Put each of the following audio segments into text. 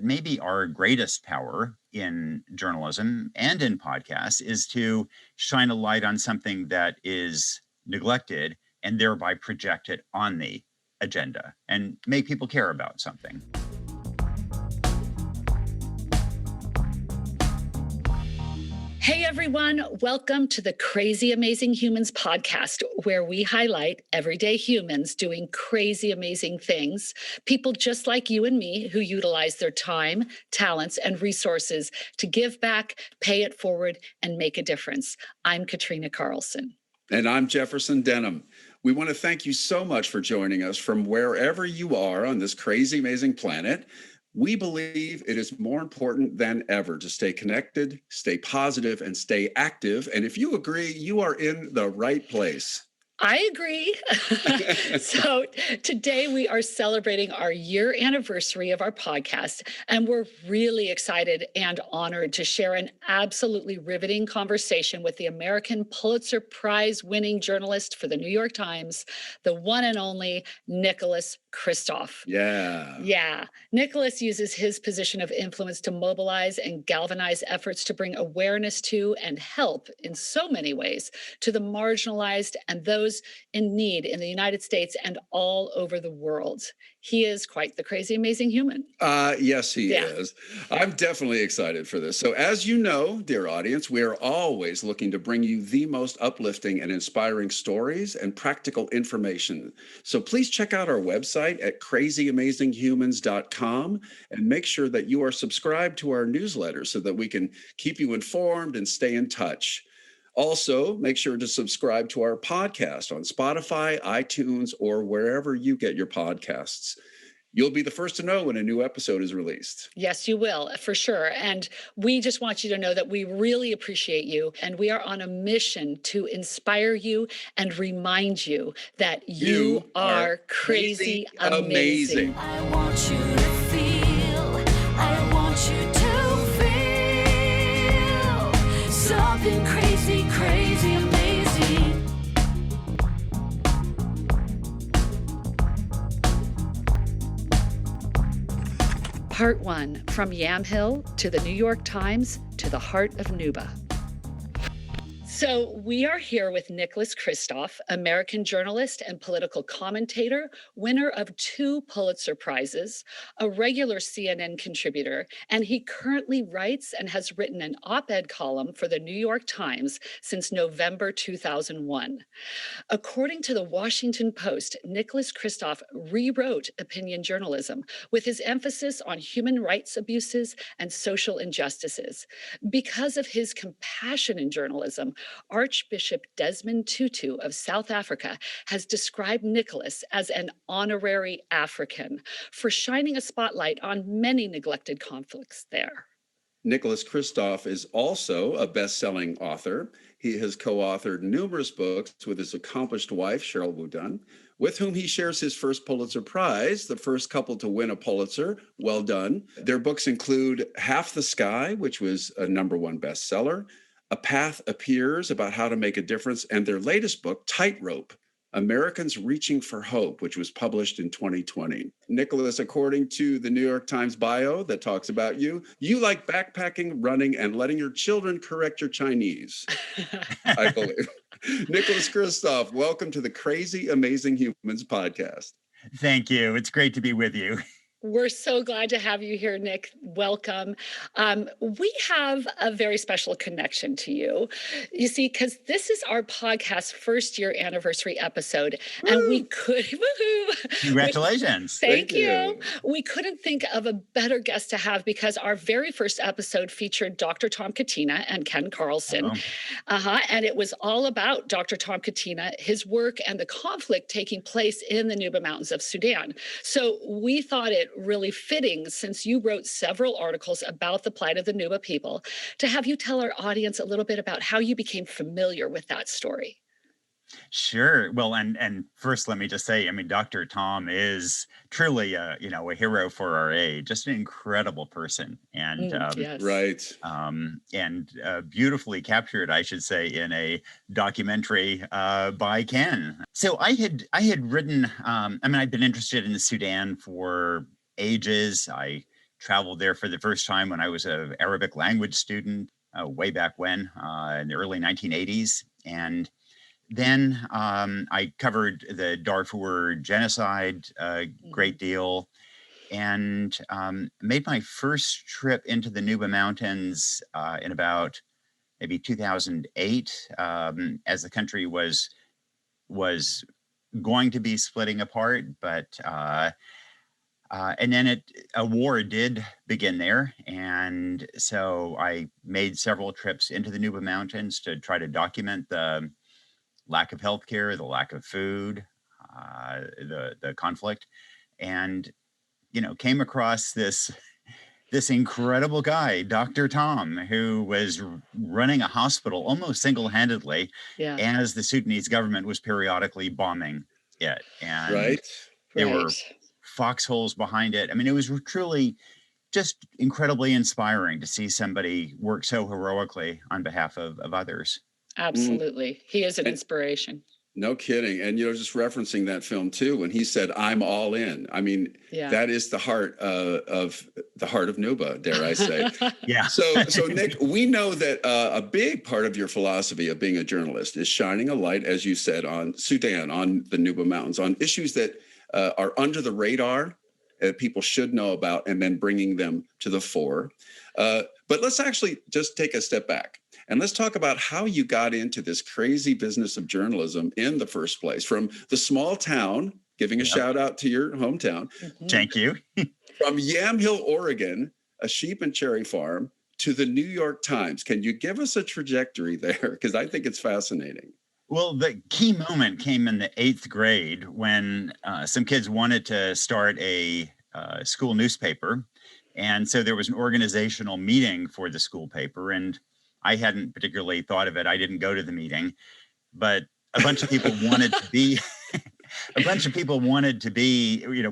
Maybe our greatest power in journalism and in podcasts is to shine a light on something that is neglected and thereby project it on the agenda and make people care about something. Hey everyone, welcome to the Crazy Amazing Humans podcast, where we highlight everyday humans doing crazy amazing things, people just like you and me who utilize their time, talents, and resources to give back, pay it forward, and make a difference. I'm Katrina Carlson. And I'm Jefferson Denham. We want to thank you so much for joining us from wherever you are on this crazy amazing planet. We believe it is more important than ever to stay connected, stay positive, and stay active. And if you agree, you are in the right place. I agree. So today we are celebrating our year anniversary of our podcast, and we're really excited and honored to share an absolutely riveting conversation with the American Pulitzer Prize-winning journalist for the New York Times, the one and only Nicholas Kristof. Yeah. Nicholas uses his position of influence to mobilize and galvanize efforts to bring awareness to and help in so many ways to the marginalized and those in need in the United States and all over the world. He is quite the crazy, amazing human. Yes, he is. I'm definitely excited for this. So as you know, dear audience, we are always looking to bring you the most uplifting and inspiring stories and practical information. So please check out our website at crazyamazinghumans.com and make sure that you are subscribed to our newsletter so that we can keep you informed and stay in touch. Also, make sure to subscribe to our podcast on Spotify, iTunes, or wherever you get your podcasts. You'll be the first to know when a new episode is released. Yes, you will, for sure. And we just want you to know that we really appreciate you. And we are on a mission to inspire you and remind you that you are crazy amazing. I want you to feel, I want you to feel something crazy, crazy amazing. Part 1, from Yamhill to the New York Times to the Heart of Nuba. So we are here with Nicholas Kristof, American journalist and political commentator, winner of 2 Pulitzer Prizes, a regular CNN contributor, and he currently writes and has written an op-ed column for the New York Times since November 2001. According to the Washington Post, Nicholas Kristof rewrote opinion journalism with his emphasis on human rights abuses and social injustices. Because of his compassion in journalism, Archbishop Desmond Tutu of South Africa has described Nicholas as an honorary African for shining a spotlight on many neglected conflicts there. Nicholas Kristof is also a best-selling author. He has co-authored numerous books with his accomplished wife, Sheryl WuDunn, with whom he shares his first Pulitzer Prize, the first couple to win a Pulitzer. Well done. Their books include Half the Sky, which was a #1 bestseller, A Path Appears, about how to make a difference, and their latest book, Tightrope, Americans Reaching for Hope, which was published in 2020. Nicholas, according to the New York Times bio that talks about you, you like backpacking, running, and letting your children correct your Chinese, I believe. Nicholas Kristof, welcome to the Crazy Amazing Humans podcast. Thank you. It's great to be with you. We're so glad to have you here, Nick. Welcome. We have a very special connection to you. You see, because this is our podcast's first year anniversary episode, and we could, woohoo! Congratulations. Thank you. We couldn't think of a better guest to have because our very first episode featured Dr. Tom Katrina and Ken Carlson. And it was all about Dr. Tom Katrina, his work, and the conflict taking place in the Nuba Mountains of Sudan. So we thought it really fitting, since you wrote several articles about the plight of the Nuba people, to have you tell our audience a little bit about how you became familiar with that story. Sure. Well, and first, let me just say, I mean, Dr. Tom is truly a hero for our age, just an incredible person, and Yes. Right. and beautifully captured, I should say, in a documentary by Ken. So I had written. I mean, I'd been interested in the Sudan for ages. I traveled there for the first time when I was an Arabic language student way back when, in the early 1980s. And then I covered the Darfur genocide a great deal, and made my first trip into the Nuba Mountains in about maybe 2008, as the country was going to be splitting apart, but and then a war did begin there, and so I made several trips into the Nuba Mountains to try to document the lack of healthcare, the lack of food, the conflict, and came across this incredible guy, Dr. Tom, who was running a hospital almost single-handedly Yeah. as the Sudanese government was periodically bombing it. And Right. there Right. were foxholes behind it. I mean, it was truly just incredibly inspiring to see somebody work so heroically on behalf of others. Absolutely. He is an And- inspiration. No kidding. And, just referencing that film too, when he said, "I'm all in." I mean, Yeah. that is the heart of the heart of Nuba, dare I say. Yeah. So Nick, we know that a big part of your philosophy of being a journalist is shining a light, as you said, on Sudan, on the Nuba Mountains, on issues that are under the radar that people should know about, and then bringing them to the fore. But let's actually just take a step back. And let's talk about how you got into this crazy business of journalism in the first place, from the small town, giving a Yep. shout out to your hometown, Thank you. from Yamhill, Oregon, a sheep and cherry farm, to the New York Times. Can you give us a trajectory there? Because I think it's fascinating. Well, the key moment came in the 8th grade when some kids wanted to start a school newspaper. And so there was an organizational meeting for the school paper, and I hadn't particularly thought of it. I didn't go to the meeting, but a bunch of people wanted to be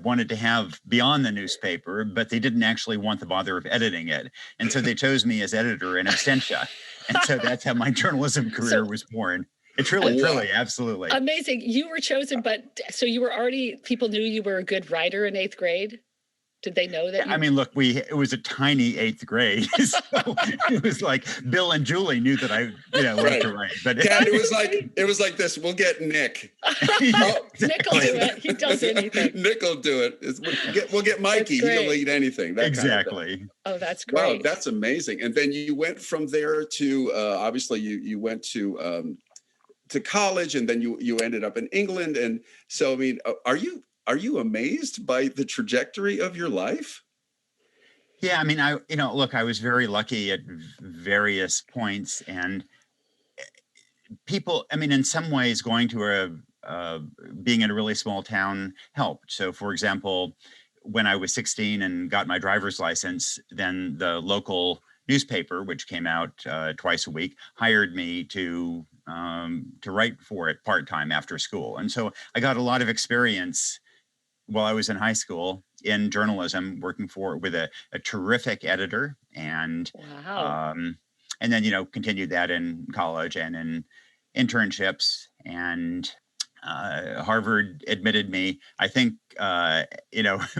wanted to have beyond the newspaper, but they didn't actually want the bother of editing it. And so they chose me as editor in absentia. And so that's how my journalism career was born. It truly, absolutely. Amazing. You were chosen, but so you were already, people knew you were a good writer in 8th grade? Did they know that? I mean, look, it was a tiny 8th grade. So it was like Bill and Julie knew that I, loved to write. But Yeah, it was like this. We'll get Nick. Nick will do it. He does anything. Nick will do it. We'll get Mikey. That's great. He'll lead anything. That kind of thing. Exactly. Oh, that's Wow, great. that's amazing. And then you went from there to obviously you went to college, and then you ended up in England. And so, I mean, are you amazed by the trajectory of your life? Yeah, I mean, I was very lucky at various points, and people, I mean, in some ways, going to being in a really small town helped. So, for example, when I was 16 and got my driver's license, then the local newspaper, which came out twice a week, hired me to write for it part-time after school. And so I got a lot of experience while I was in high school in journalism, working with a terrific editor, and Wow. and then continued that in college and in internships. And Harvard admitted me, I think,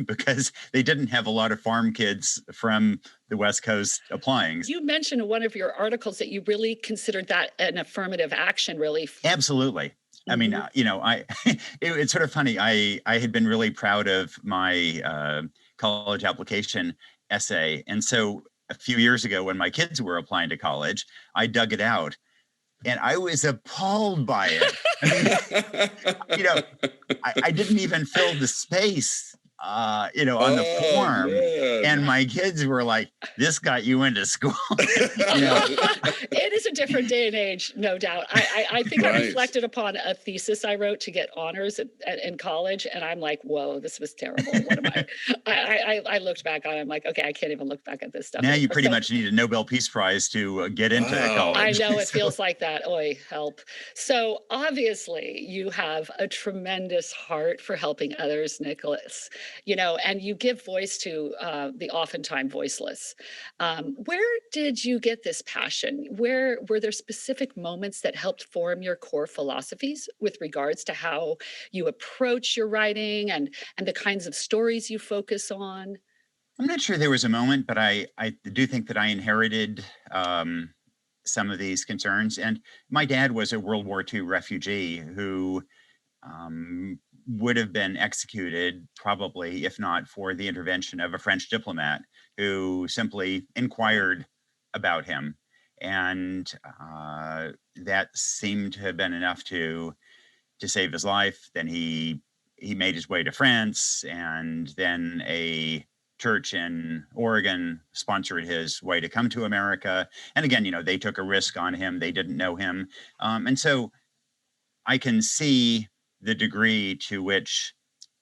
because they didn't have a lot of farm kids from the West Coast applying. You mentioned in one of your articles that you really considered that an affirmative action, really. Absolutely. I mean, it's sort of funny. I had been really proud of my college application essay. And so a few years ago, when my kids were applying to college, I dug it out, and I was appalled by it. I mean, I didn't even fill the space, on the form. Man. And my kids were like, "This got you into school." It is a different day and age, no doubt. I think I Right. reflected upon a thesis I wrote to get honors in college, and I'm like, whoa, this was terrible. What am I looked back on it, I'm like, okay, I can't even look back at this stuff. Now you pretty So- much need a Nobel Peace Prize to get into Wow. college. I know it So- feels like that. Oy, help. So obviously you have a tremendous heart for helping others, Nicholas, and you give voice to the oftentimes voiceless. Where did you get this passion? Where were there specific moments that helped form your core philosophies with regards to how you approach your writing and the kinds of stories you focus on? I'm not sure there was a moment, but I do think that I inherited some of these concerns. And my dad was a World War II refugee who um, would have been executed probably if not for the intervention of a French diplomat who simply inquired about him. And that seemed to have been enough to save his life. Then he made his way to France, and then a church in Oregon sponsored his way to come to America. And again, they took a risk on him. They didn't know him. And so I can see the degree to which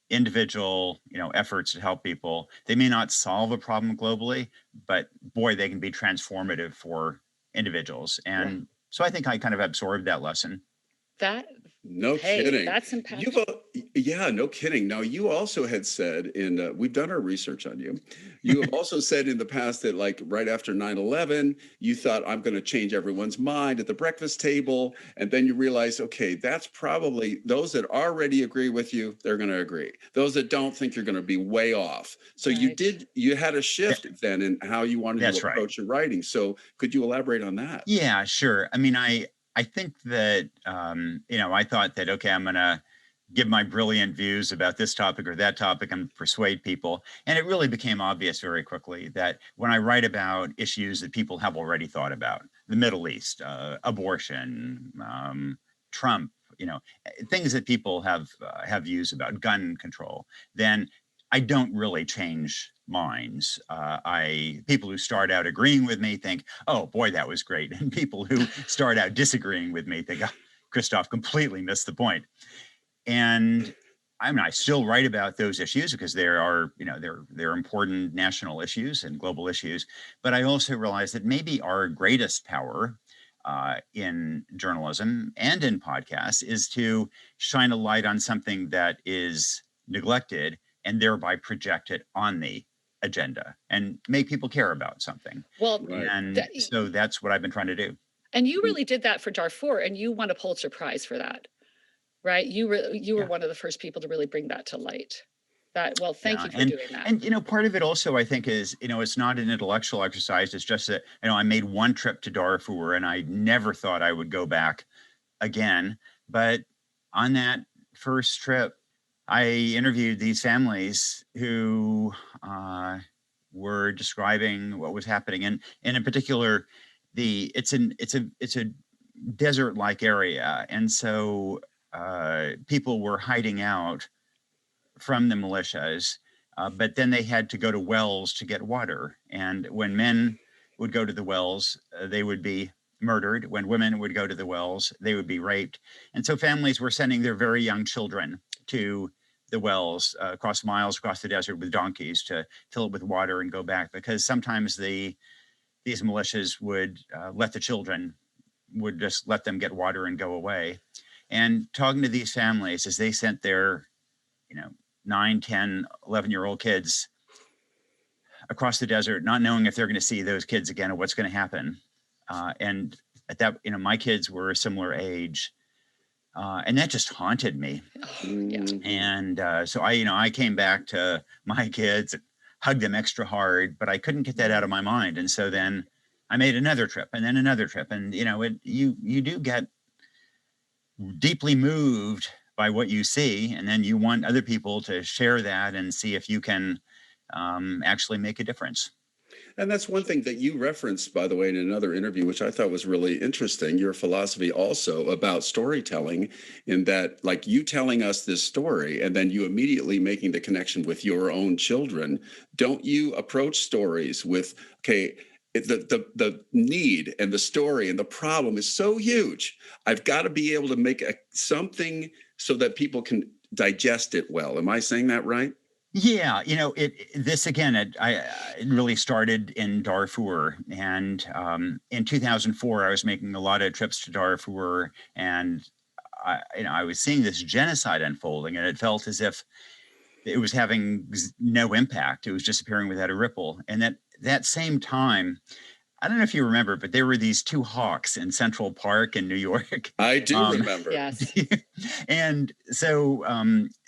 individual, efforts to help people, they may not solve a problem globally, but boy, they can be transformative for individuals. And so I think I kind of absorbed that lesson. That No hey, kidding. that's impactful. Yeah, no kidding. Now, you also had said we've done our research on you. You have also said in the past that, like, right after 9/11, you thought, I'm going to change everyone's mind at the breakfast table. And then you realize, okay, that's probably those that already agree with you, they're going to agree. Those that don't think you're going to be way off. So you had a shift then in how you wanted That's to right. approach your writing. So could you elaborate on that? Yeah, sure. I mean, I think that I thought that, okay, I'm going to give my brilliant views about this topic or that topic and persuade people. And it really became obvious very quickly that when I write about issues that people have already thought about, the Middle East, abortion, Trump, things that people have views about, gun control, then I don't really change minds. People who start out agreeing with me think, "Oh boy, that was great," and people who start out disagreeing with me think, "Oh, Kristof completely missed the point." And I mean, I still write about those issues because there are, they're important national issues and global issues. But I also realize that maybe our greatest power in journalism and in podcasts is to shine a light on something that is neglected and thereby project it on the agenda and make people care about something. Well, And so that's what I've been trying to do. and you really did that for Darfur, and you won a Pulitzer Prize for that, right? You were one of the first people to really bring that to light. Thank you for doing that. And part of it also, I think, is it's not an intellectual exercise. It's just that I made one trip to Darfur, and I never thought I would go back again. But on that first trip, I interviewed these families who were describing what was happening, and in particular, it's a desert-like area, and so people were hiding out from the militias, but then they had to go to wells to get water. And when men would go to the wells, they would be murdered. When women would go to the wells, they would be raped. And so families were sending their very young children to the wells across miles across the desert with donkeys to fill it with water and go back, because sometimes these militias would let the children, would just let them get water and go away. And talking to these families as they sent their 9, 10, 11-year-old kids across the desert, not knowing if they're going to see those kids again or what's going to happen. And at that, my kids were a similar age. And that just haunted me. Yeah. And so I came back to my kids, hugged them extra hard, but I couldn't get that out of my mind. And so then I made another trip and then another trip. And, you do get deeply moved by what you see, and then you want other people to share that and see if you can actually make a difference. And that's one thing that you referenced, by the way, in another interview, which I thought was really interesting, your philosophy also about storytelling, in that, like, you telling us this story and then you immediately making the connection with your own children. Don't you approach stories with, okay, the need and the story and the problem is so huge, I've got to be able to make something so that people can digest it well. Am I saying that right? Yeah, it really started in Darfur, and in 2004, I was making a lot of trips to Darfur, and I was seeing this genocide unfolding, and it felt as if it was having no impact. It was disappearing without a ripple. And that same time, I don't know if you remember, but there were these two hawks in Central Park in New York. I do Um, remember. Yes. and so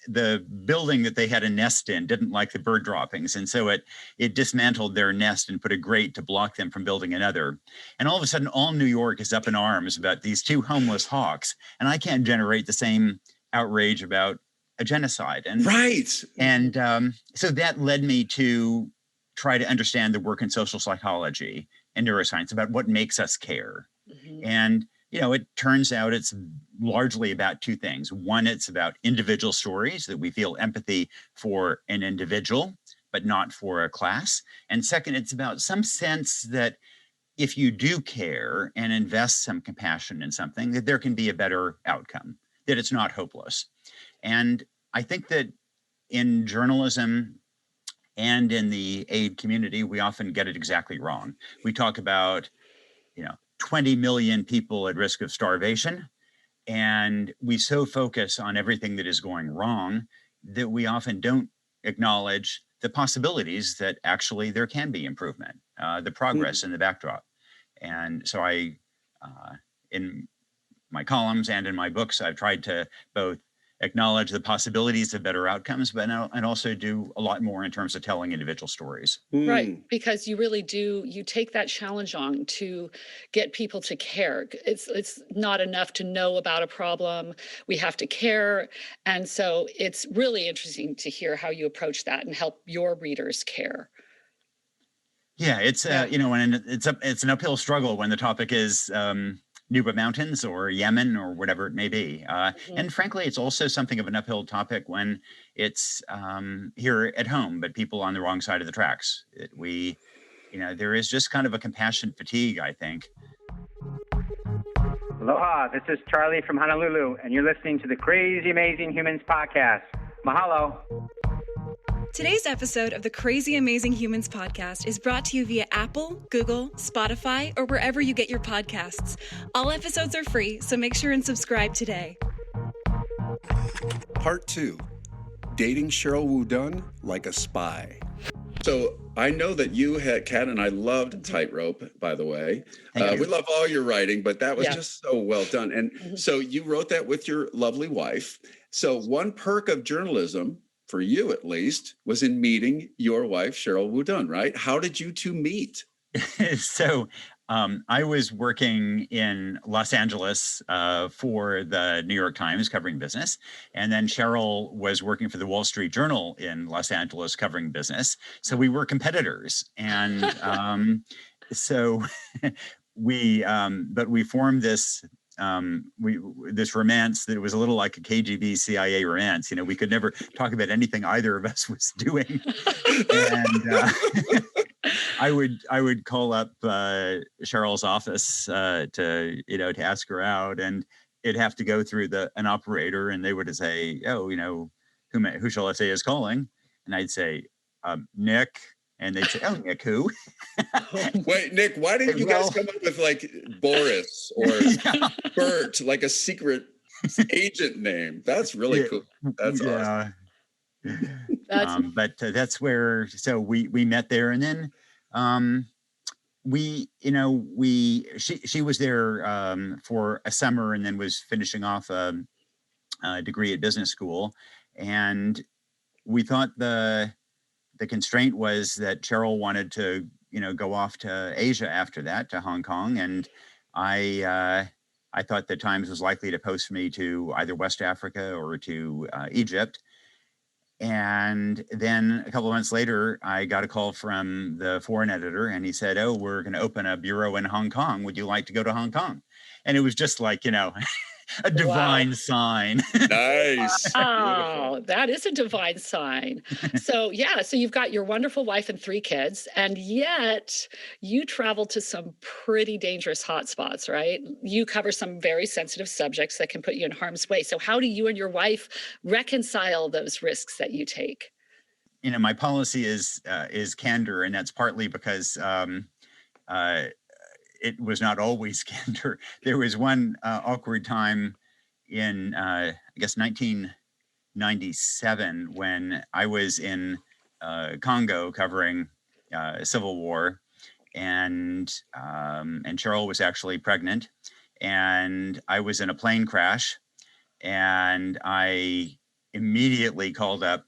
the building that they had a nest in didn't like the bird droppings. And so it dismantled their nest and put a grate to block them from building another. And all of a sudden, all New York is up in arms about these two homeless hawks. And I can't generate the same outrage about a genocide. Right. And so that led me to try to understand the work in social psychology and neuroscience about what makes us care. Mhm. And, it turns out it's largely about two things. One, it's about individual stories, that we feel empathy for an individual, but not for a class. And second, it's about some sense that if you do care and invest some compassion in something, that there can be a better outcome, that it's not hopeless. And I think that in journalism and in the aid community, we often get it exactly wrong. We talk about, 20 million people at risk of starvation, and we so focus on everything that is going wrong that we often don't acknowledge the possibilities that actually there can be improvement, the progress in the backdrop. And so in my columns and in my books, I've tried to both acknowledge the possibilities of better outcomes, but and also do a lot more in terms of telling individual stories. Right, because you really do, you take that challenge on to get people to care. It's not enough to know about a problem. We have to care. And so it's really interesting to hear how you approach that and help your readers care. Yeah, it's and it's an uphill struggle when the topic is Nuba Mountains or Yemen or whatever it may be. And frankly, it's also something of an uphill topic when it's here at home, but people on the wrong side of the tracks. There is just kind of a compassion fatigue, I think. Aloha, this is Charlie from Honolulu, and you're listening to the Crazy Amazing Humans podcast. Mahalo. Today's episode of the Crazy Amazing Humans podcast is brought to you via Apple, Google, Spotify, or wherever you get your podcasts. All episodes are free, so make sure and subscribe today. Part 2, Dating Sheryl WuDunn Like a Spy. So I know that you had, Kat and I loved Tightrope, by the way. We love all your writing, but that was just so well done. And so you wrote that with your lovely wife. So one perk of journalism, for you at least, was in meeting your wife, Sheryl WuDunn, right? How did you two meet? So I was working in Los Angeles for the New York Times covering business. And then Cheryl was working for the Wall Street Journal in Los Angeles covering business. So we were competitors. And so we formed this this romance that was a little like a KGB CIA romance. We could never talk about anything either of us was doing. And I would call up Cheryl's office to ask her out, and it'd have to go through an operator, and they would say, who shall I say is calling? And I'd say, Nick. And they'd say, oh, Nick, who? Wait, Nick, why didn't you guys come up with like Boris or Bert, like a secret agent name? That's really cool. That's awesome. But that's where, so we met there, and then she was there for a summer and then was finishing off a degree at business school. And we thought the constraint was that Cheryl wanted to, go off to Asia after that, to Hong Kong. And I thought the Times was likely to post me to either West Africa or to Egypt. And then a couple of months later, I got a call from the foreign editor, and he said, oh, we're going to open a bureau in Hong Kong. Would you like to go to Hong Kong? And it was just like, a divine sign. Nice. Oh, that is a divine sign. So you've got your wonderful wife and 3 kids, and yet you travel to some pretty dangerous hotspots, right? You cover some very sensitive subjects that can put you in harm's way. So how do you and your wife reconcile those risks that you take? My policy is candor, and that's partly because it was not always candor. There was one awkward time in, I guess, 1997 when I was in Congo covering civil war. and Cheryl was actually pregnant, and I was in a plane crash, and I immediately called up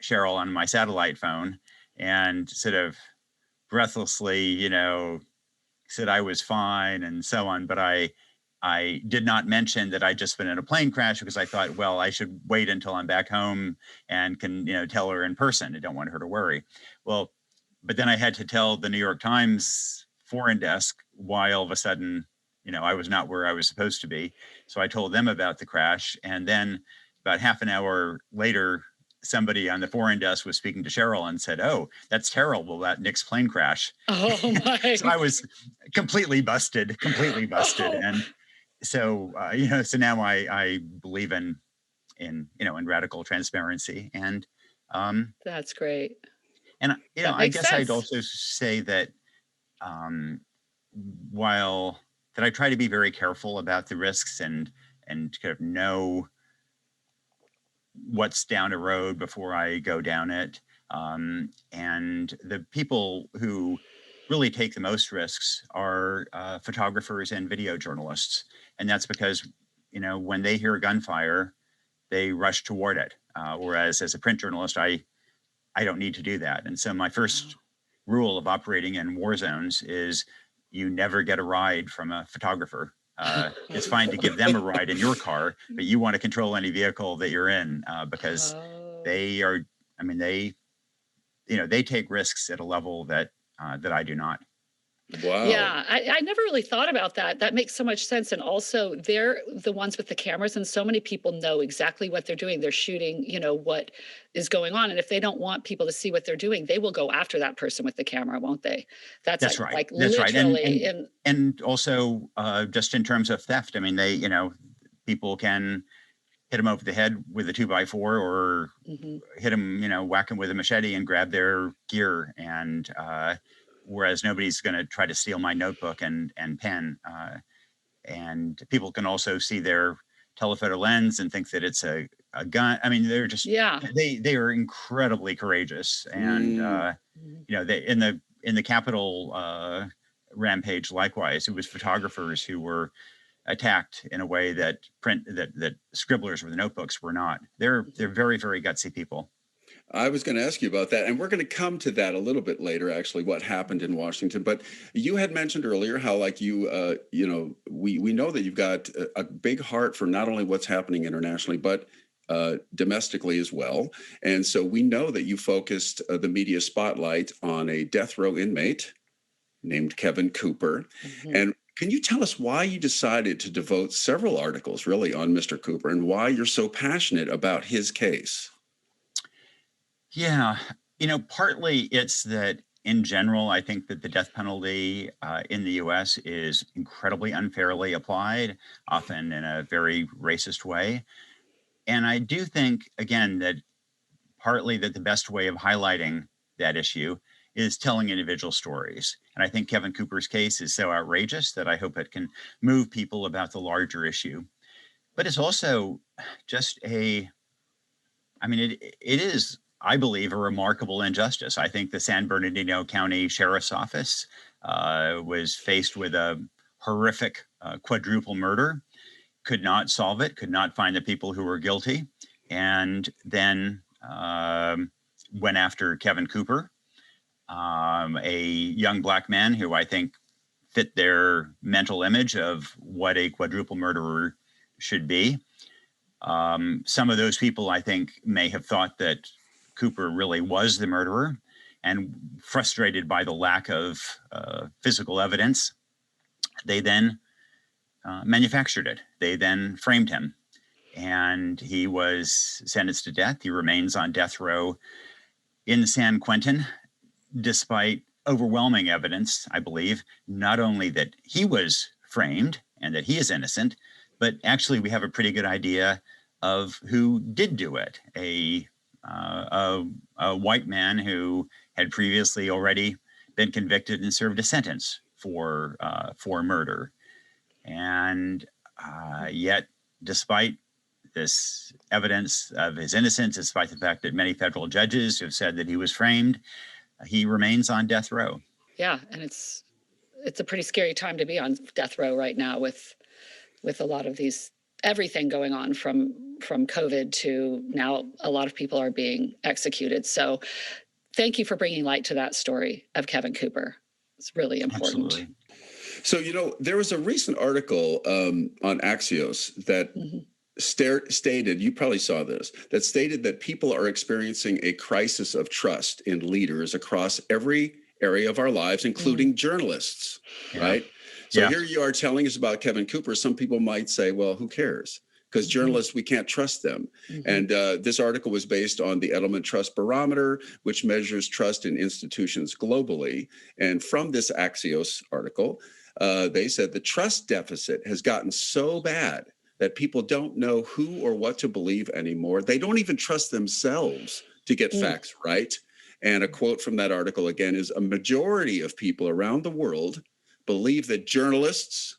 Cheryl on my satellite phone and sort of breathlessly, said I was fine and so on. But I did not mention that I'd just been in a plane crash because I thought, well, I should wait until I'm back home and can, tell her in person. I don't want her to worry. Well, but then I had to tell the New York Times foreign desk why all of a sudden, I was not where I was supposed to be. So I told them about the crash. And then about half an hour later, somebody on the foreign desk was speaking to Cheryl and said, "Oh, that's terrible, that Nick's plane crash." Oh my. So I was completely busted. Oh. And so, so now I believe in radical transparency. And, That's great. and, That I makes guess I'd sense. also say that, while that I try to be very careful about the risks and kind of know what's down a road before I go down it. And the people who really take the most risks are photographers and video journalists. And that's because, when they hear gunfire, they rush toward it. Whereas as a print journalist, I don't need to do that. And so my first rule of operating in war zones is you never get a ride from a photographer. It's fine to give them a ride in your car, but you want to control any vehicle that you're in because Oh. they are, they take risks at a level that I do not. Wow. Yeah, I never really thought about that. That makes so much sense. And also, they're the ones with the cameras, and so many people know exactly what they're doing. They're shooting, what is going on. And if they don't want people to see what they're doing, they will go after that person with the camera, won't they? That's right. Like That's right. literally. And also just in terms of theft, they, people can hit them over the head with a 2x4 or hit them, whack them with a machete and grab their gear. And whereas nobody's going to try to steal my notebook and pen. And people can also see their telephoto lens and think that it's a gun. They're just, they are incredibly courageous. And, they in the Capitol rampage, likewise, it was photographers who were attacked in a way that that scribblers with notebooks were not. They're very, very gutsy people. I was going to ask you about that, and we're going to come to that a little bit later, actually, what happened in Washington. But you had mentioned earlier how, like, we know that you've got a big heart for not only what's happening internationally, but domestically as well. And so we know that you focused the media spotlight on a death row inmate named Kevin Cooper. And can you tell us why you decided to devote several articles really on Mr. Cooper and why you're so passionate about his case? Yeah, partly it's that in general, I think that the death penalty in the US is incredibly unfairly applied, often in a very racist way. And I do think, again, that partly that the best way of highlighting that issue is telling individual stories. And I think Kevin Cooper's case is so outrageous that I hope it can move people about the larger issue. But it's also just it is, I believe, a remarkable injustice. I think the San Bernardino County Sheriff's Office was faced with a horrific quadruple murder, could not solve it, could not find the people who were guilty, and then went after Kevin Cooper, a young Black man who I think fit their mental image of what a quadruple murderer should be. Some of those people, I think, may have thought that Cooper really was the murderer, and frustrated by the lack of physical evidence, they then manufactured it. They then framed him, and he was sentenced to death. He remains on death row in San Quentin, despite overwhelming evidence, I believe, not only that he was framed and that he is innocent, but actually we have a pretty good idea of who did do it. A white man who had previously already been convicted and served a sentence for murder. And yet, despite this evidence of his innocence, despite the fact that many federal judges have said that he was framed, he remains on death row. Yeah, and it's a pretty scary time to be on death row right now with a lot of these everything going on from COVID to now a lot of people are being executed. So thank you for bringing light to that story of Kevin Cooper. It's really important. Absolutely. So, there was a recent article on Axios that stated, you probably saw this, that stated that people are experiencing a crisis of trust in leaders across every area of our lives, including journalists, right? So here you are telling us about Kevin Cooper. Some people might say, well, who cares? Because journalists, we can't trust them. And this article was based on the Edelman Trust Barometer, which measures trust in institutions globally. And from this Axios article, they said the trust deficit has gotten so bad that people don't know who or what to believe anymore. They don't even trust themselves to get facts right. And a quote from that article again is, a majority of people around the world believe that journalists,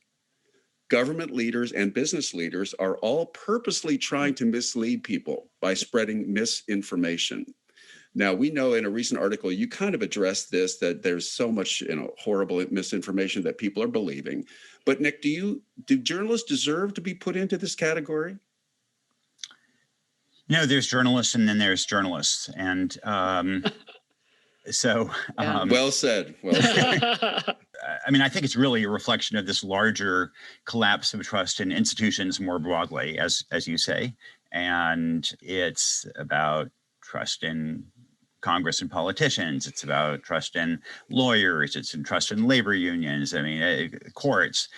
government leaders, and business leaders are all purposely trying to mislead people by spreading misinformation. Now, we know in a recent article, you kind of addressed this, that there's so much, horrible misinformation that people are believing. But Nick, do journalists deserve to be put into this category? No, there's journalists and then there's journalists. And so... well said. Well said. I mean, I think it's really a reflection of this larger collapse of trust in institutions more broadly, as you say. And it's about trust in Congress and politicians. It's about trust in lawyers. It's in trust in labor unions. I mean, courts.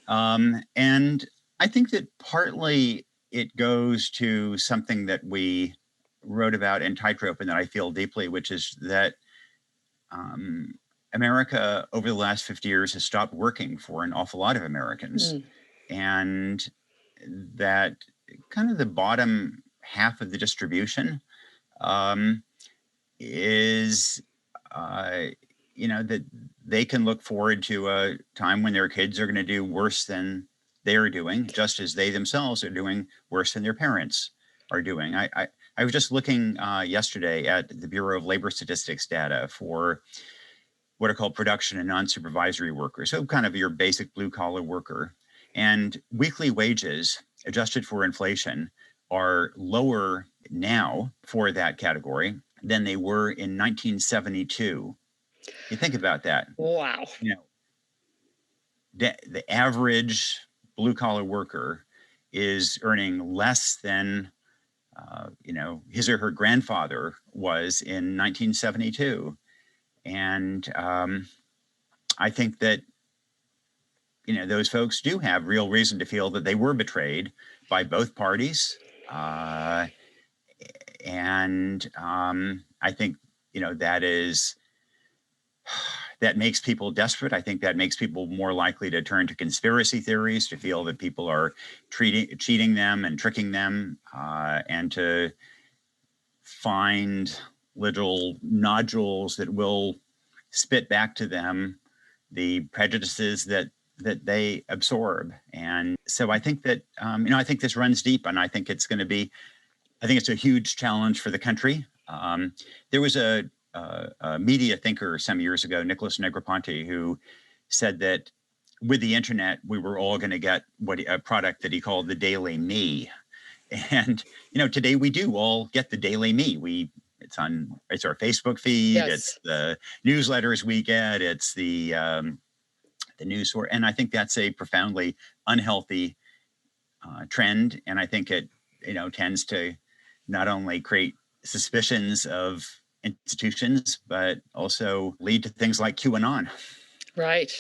And I think that partly it goes to something that we wrote about in Tightrope and that I feel deeply, which is that America over the last 50 years has stopped working for an awful lot of Americans. And that kind of the bottom half of the distribution is, that they can look forward to a time when their kids are going to do worse than they are doing, just as they themselves are doing worse than their parents are doing. I was just looking yesterday at the Bureau of Labor Statistics data for what are called production and non-supervisory workers, so kind of your basic blue-collar worker. And weekly wages, adjusted for inflation, are lower now for that category than they were in 1972. You think about that. Wow. The average blue-collar worker is earning less than, his or her grandfather was in 1972. And I think that, those folks do have real reason to feel that they were betrayed by both parties. And I think, that makes people desperate. I think that makes people more likely to turn to conspiracy theories, to feel that people are cheating them and tricking them, and to find little nodules that will spit back to them the prejudices that they absorb. And so I think that, I think this runs deep, and I think it's a huge challenge for the country. There was a media thinker some years ago, Nicholas Negroponte, who said that with the internet, we were all going to get a product that he called the Daily Me. And, today we do all get the Daily Me. It's our Facebook feed. Yes. It's the newsletters we get. It's the news source. And I think that's a profoundly unhealthy trend. And I think it, tends to not only create suspicions of institutions, but also lead to things like QAnon. Right.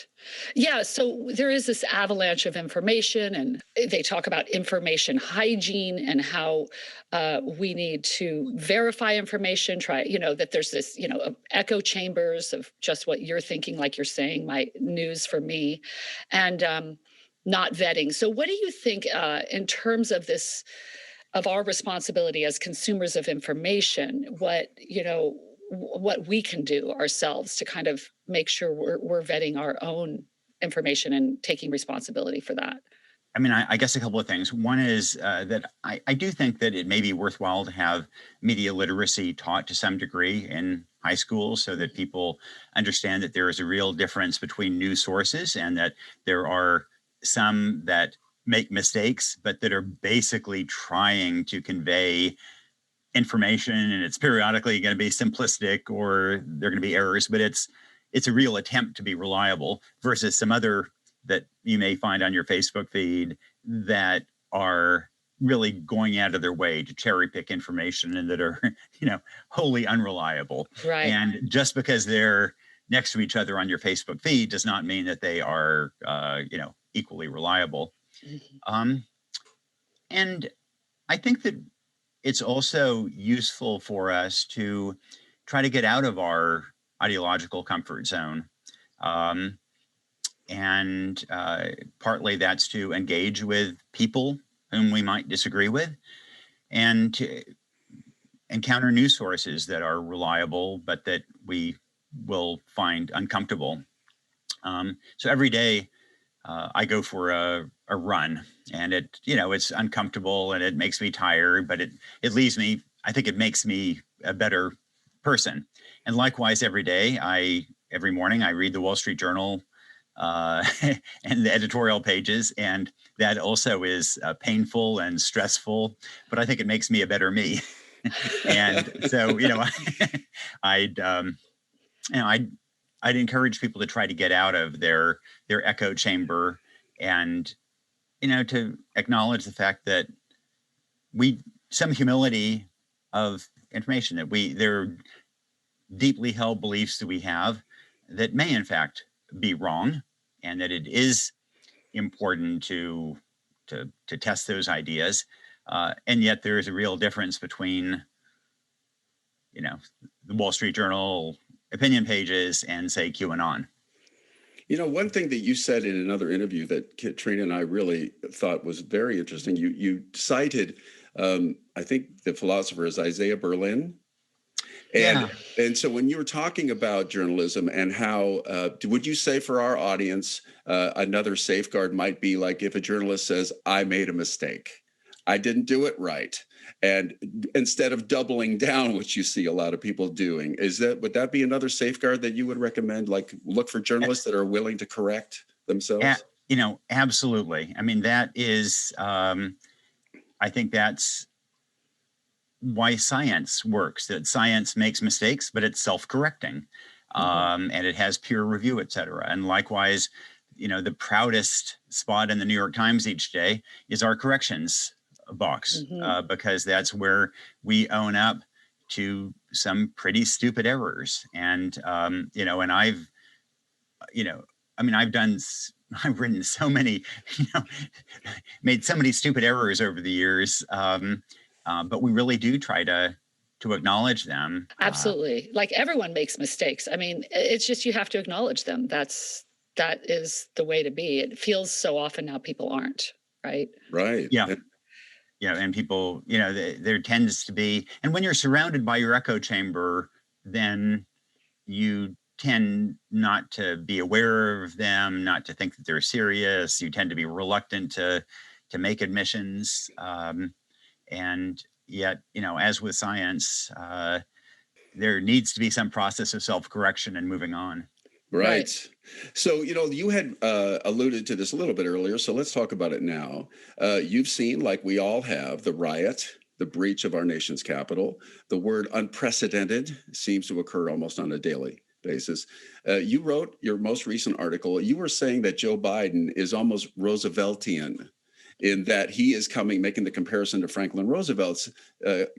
Yeah. So there is this avalanche of information, and they talk about information hygiene and how we need to verify information, that there's this, echo chambers of just what you're thinking, like you're saying, my news for me, and not vetting. So what do you think in terms of this, of our responsibility as consumers of information, what we can do ourselves to kind of make sure we're vetting our own information and taking responsibility for that? I mean, I guess a couple of things. One is that I do think that it may be worthwhile to have media literacy taught to some degree in high school so that people understand that there is a real difference between news sources and that there are some that make mistakes, but that are basically trying to convey information, and it's periodically going to be simplistic or there are going to be errors, but it's a real attempt to be reliable versus some other that you may find on your Facebook feed that are really going out of their way to cherry pick information and that are, wholly unreliable. Right. And just because they're next to each other on your Facebook feed does not mean that they are, equally reliable. And I think that it's also useful for us to try to get out of our ideological comfort zone. And partly that's to engage with people whom we might disagree with and to encounter news sources that are reliable, but that we will find uncomfortable. So every day I go for a run, and it's uncomfortable and it makes me tired, but it leaves me, I think it makes me a better person. And likewise, every morning I read the Wall Street Journal and the editorial pages, and that also is painful and stressful, but I think it makes me a better me. And so, I'd encourage people to try to get out of their echo chamber and, to acknowledge the fact that some humility of information, that there are deeply held beliefs that we have that may in fact be wrong, and that it is important to test those ideas. And yet there is a real difference between, the Wall Street Journal opinion pages and, say, QAnon. One thing that you said in another interview that Katrina and I really thought was very interesting, you cited, I think the philosopher is Isaiah Berlin. And so when you were talking about journalism and how, would you say for our audience, another safeguard might be like if a journalist says, I made a mistake, I didn't do it right. And instead of doubling down, which you see a lot of people doing, would that be another safeguard that you would recommend? Like look for journalists that are willing to correct themselves? Absolutely. I mean, that is, I think that's why science works, that science makes mistakes, but it's self-correcting, and it has peer review, et cetera. And likewise, the proudest spot in the New York Times each day is our corrections box, because that's where we own up to some pretty stupid errors. And, and I've written so many, made so many stupid errors over the years. But we really do try to acknowledge them. Absolutely. Like everyone makes mistakes. I mean, it's just you have to acknowledge them. That is the way to be. It feels so often now people aren't, right? Right. Yeah. And people, there tends to be, and when you're surrounded by your echo chamber, then you tend not to be aware of them, not to think that they're serious. You tend to be reluctant to make admissions. And yet, as with science, there needs to be some process of self-correction and moving on. Right. So, you had alluded to this a little bit earlier, so let's talk about it now. You've seen, like we all have, the riot, the breach of our nation's capital. The word unprecedented seems to occur almost on a daily basis. You wrote your most recent article. You were saying that Joe Biden is almost Rooseveltian, in that he is making the comparison to Franklin Roosevelt's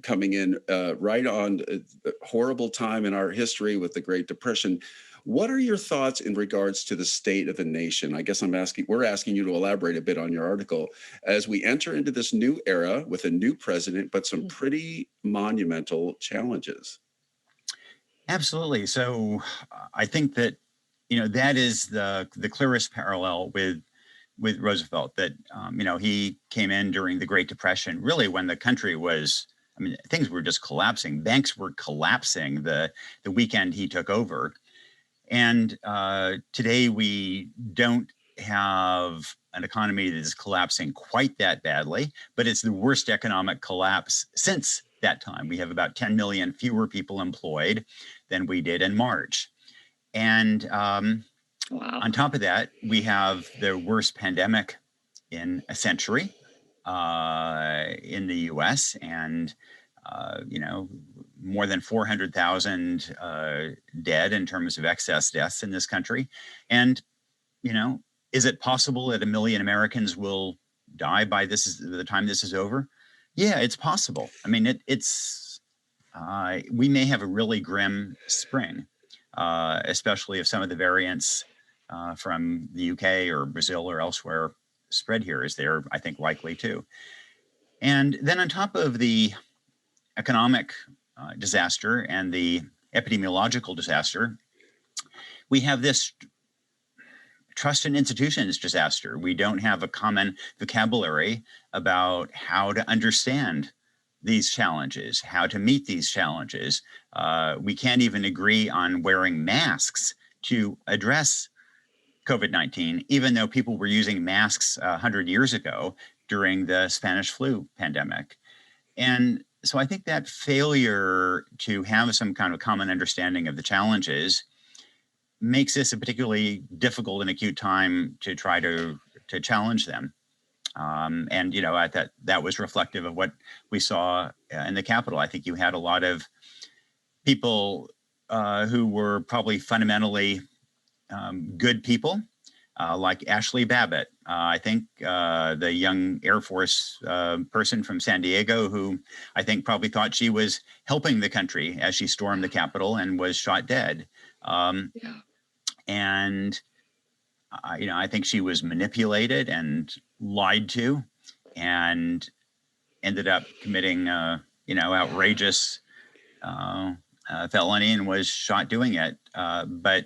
coming in right on a horrible time in our history with the Great Depression. What are your thoughts in regards to the state of the nation? I guess we're asking you to elaborate a bit on your article as we enter into this new era with a new president, but some pretty monumental challenges. Absolutely. So I think that, that is the clearest parallel with Roosevelt, that, he came in during the Great Depression, really when the country was, things were just collapsing. Banks were collapsing the weekend he took over. And today we don't have an economy that is collapsing quite that badly, but it's the worst economic collapse since that time. We have about 10 million fewer people employed than we did in March. And Wow. on top of that, we have the worst pandemic in a century in the US, and more than 400,000 dead in terms of excess deaths in this country. And, is it possible that 1 million Americans will die by the time this is over? Yeah, it's possible. I mean, we may have a really grim spring, especially if some of the variants from the UK or Brazil or elsewhere spread here, as they're, I think, likely to. And then on top of the economic disaster and the epidemiological disaster, we have this trust in institutions disaster. We don't have a common vocabulary about how to understand these challenges, how to meet these challenges. We can't even agree on wearing masks to address COVID-19, even though people were using masks 100 years ago during the Spanish flu pandemic. And so I think that failure to have some kind of common understanding of the challenges makes this a particularly difficult and acute time to try to challenge them. And, I thought that was reflective of what we saw in the Capitol. I think you had a lot of people who were probably fundamentally good people, like Ashley Babbitt. I think the young Air Force person from San Diego, who I think probably thought she was helping the country as she stormed the Capitol and was shot dead. And I think she was manipulated and lied to, and ended up committing outrageous felony and was shot doing it. But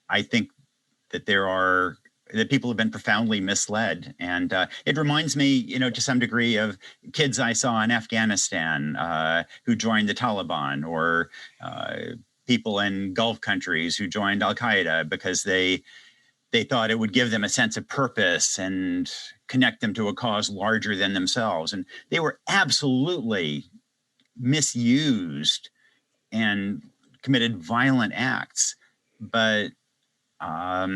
I think that that people have been profoundly misled. And it reminds me, to some degree, of kids I saw in Afghanistan who joined the Taliban, or people in Gulf countries who joined Al-Qaeda because they thought it would give them a sense of purpose and connect them to a cause larger than themselves. And they were absolutely misused and committed violent acts. But but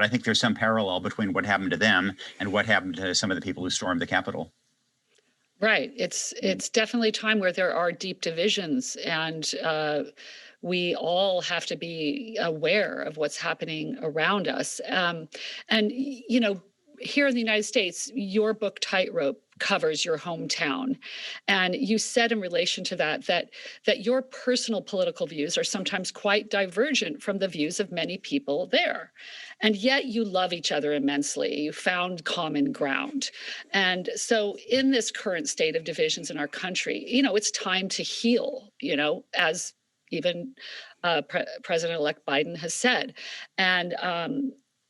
I think there's some parallel between what happened to them and what happened to some of the people who stormed the Capitol. Right. It's definitely a time where there are deep divisions, and we all have to be aware of what's happening around us. Here in the United States, your book Tightrope covers your hometown, and you said in relation to that your personal political views are sometimes quite divergent from the views of many people there, and yet you love each other immensely. You found common ground. And so in this current state of divisions in our country, it's time to heal, as even President-elect Biden has said. And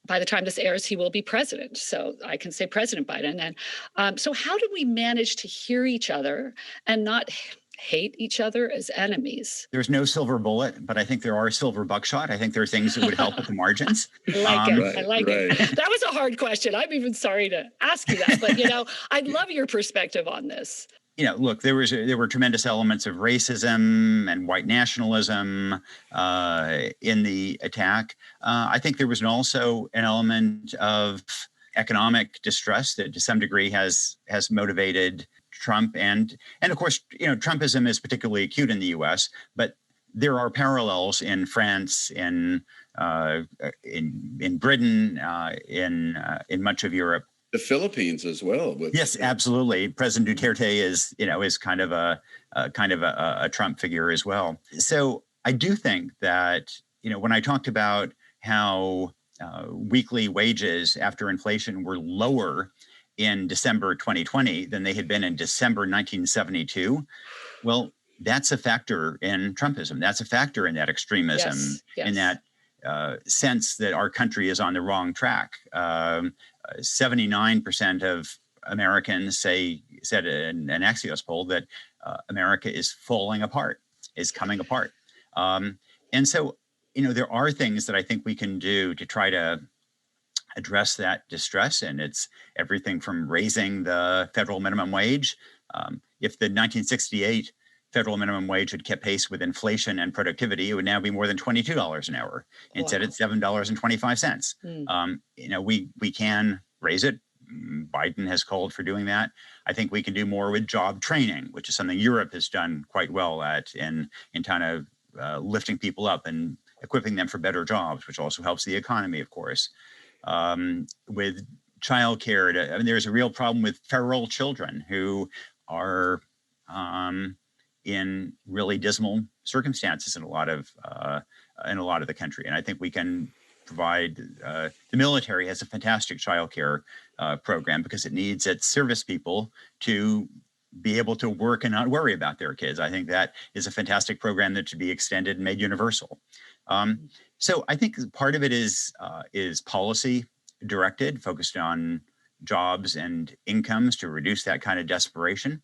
by the time this airs, he will be president. So I can say President Biden. And so how do we manage to hear each other and not hate each other as enemies? There's no silver bullet, but I think there are silver buckshot. I think there are things that would help at the margins. I like it. That was a hard question. I'm even sorry to ask you that, but I'd love your perspective on this. Look, there were tremendous elements of racism and white nationalism in the attack. I think there was also an element of economic distress that, to some degree, has motivated Trump, and of course, Trumpism is particularly acute in the U.S., but there are parallels in France, in Britain, in much of Europe. The Philippines as well. Yes, absolutely. President Duterte is kind of a Trump figure as well. So I do think that when I talked about how weekly wages after inflation were lower in December 2020 than they had been in December 1972, well, that's a factor in Trumpism. That's a factor in that extremism, in that sense that our country is on the wrong track. 79% of Americans said in an Axios poll that America is falling apart, is coming apart. And so, there are things that I think we can do to try to address that distress. And it's everything from raising the federal minimum wage. If the 1968 federal minimum wage had kept pace with inflation and productivity, it would now be more than $22 an hour. Instead, it's $7.25. We can raise it. Biden has called for doing that. I think we can do more with job training, which is something Europe has done quite well at in kind of lifting people up and equipping them for better jobs, which also helps the economy, of course. With childcare, there's a real problem with feral children who are in really dismal circumstances in a lot of the country, and I think we can provide. The military has a fantastic childcare program because it needs its service people to be able to work and not worry about their kids. I think that is a fantastic program that should be extended and made universal. So I think part of it is policy directed, focused on jobs and incomes to reduce that kind of desperation.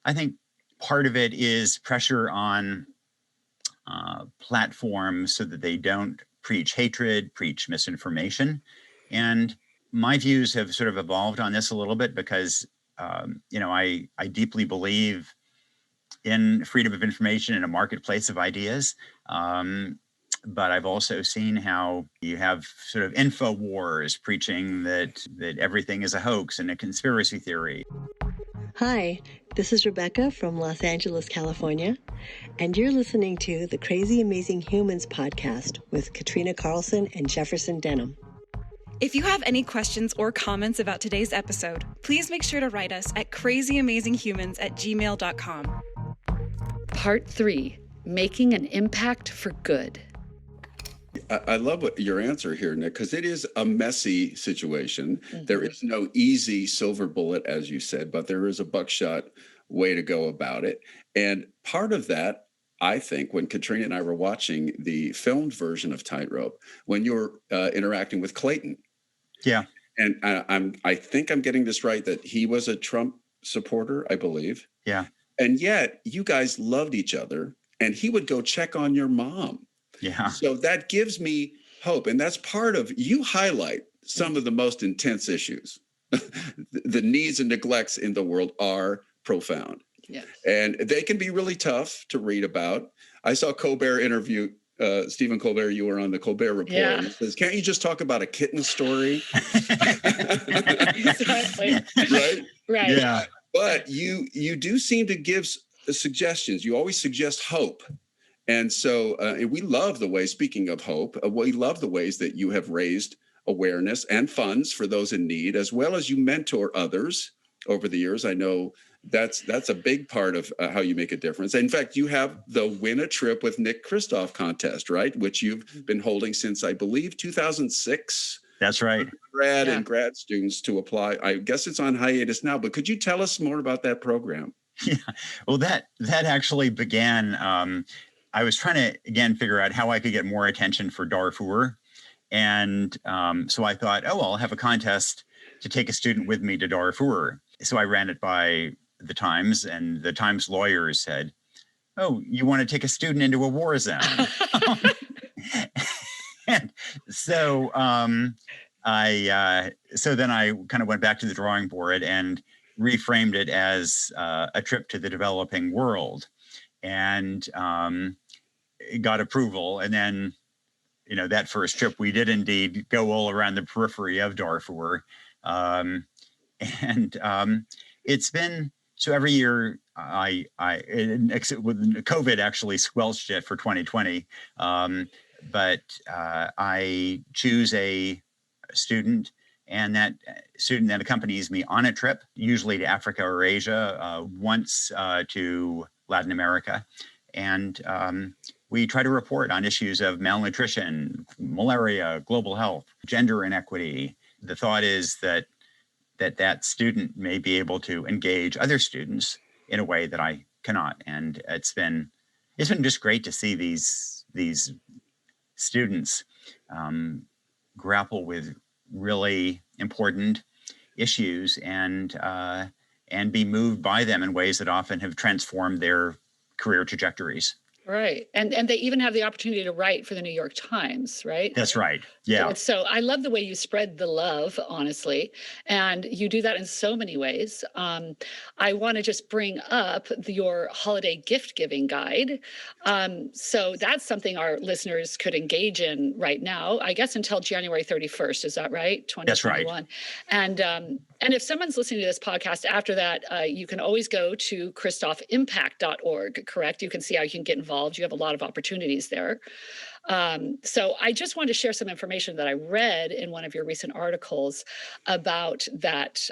I think part of it is pressure on platforms so that they don't preach hatred, preach misinformation. And my views have sort of evolved on this a little bit because, I deeply believe in freedom of information in a marketplace of ideas. But I've also seen how you have sort of info wars preaching that everything is a hoax and a conspiracy theory. Hi, this is Rebecca from Los Angeles, California, and you're listening to the Crazy Amazing Humans podcast with Katrina, Carlson, and Jefferson Denham. If you have any questions or comments about today's episode, please make sure to write us at crazyamazinghumans@gmail.com. Part 3, Making an Impact for Good. I love your answer here, Nick, because it is a messy situation. There is no easy silver bullet, as you said, but there is a buckshot way to go about it. And part of that, I think, when Katrina and I were watching the filmed version of Tightrope, when you're interacting with Clayton. Yeah. And I think I'm getting this right, that he was a Trump supporter, I believe. Yeah. And yet you guys loved each other, and he would go check on your mom. Yeah. So that gives me hope. And that's part of, you highlight some of the most intense issues. The needs and neglects in the world are profound. Yes. And they can be really tough to read about. I saw Colbert interview Stephen Colbert. You were on the Colbert Report. Yeah. And he says, can't you just talk about a kitten story? Exactly. Right? Right. Yeah. But you do seem to give suggestions. You always suggest hope. And so we love the way, speaking of hope, we love the ways that you have raised awareness and funds for those in need, as well as you mentor others over the years. I know that's a big part of how you make a difference. In fact, you have the Win a Trip with Nick Kristof contest, right? Which you've been holding since, I believe, 2006. That's right. Grad and grad students to apply. I guess it's on hiatus now, but could you tell us more about that program? Yeah. Well, that actually began. I was trying to, again, figure out how I could get more attention for Darfur. And so I thought, I'll have a contest to take a student with me to Darfur. So I ran it by the Times, and the Times lawyers said, "Oh, you want to take a student into a war zone?" And so so then I kind of went back to the drawing board and reframed it as a trip to the developing world, and got approval. And then, that first trip, we did indeed go all around the periphery of Darfur. It's been, so every year COVID actually squelched it for 2020. But I choose a student, and that student then accompanies me on a trip, usually to Africa or Asia, once to Latin America. And we try to report on issues of malnutrition, malaria, global health, gender inequity. The thought is that student may be able to engage other students in a way that I cannot. And it's been just great to see these students grapple with really important issues and be moved by them in ways that often have transformed their career trajectories. Right. And they even have the opportunity to write for the New York Times, right? That's right. Yeah. And so I love the way you spread the love, honestly, and you do that in so many ways. I want to just bring up your holiday gift giving guide. So that's something our listeners could engage in right now, I guess until January 31st. Is that right? That's right. 2021. And if someone's listening to this podcast after that, you can always go to kristofimpact.org, correct? You can see how you can get involved. You have a lot of opportunities there. So I just wanted to share some information that I read in one of your recent articles about that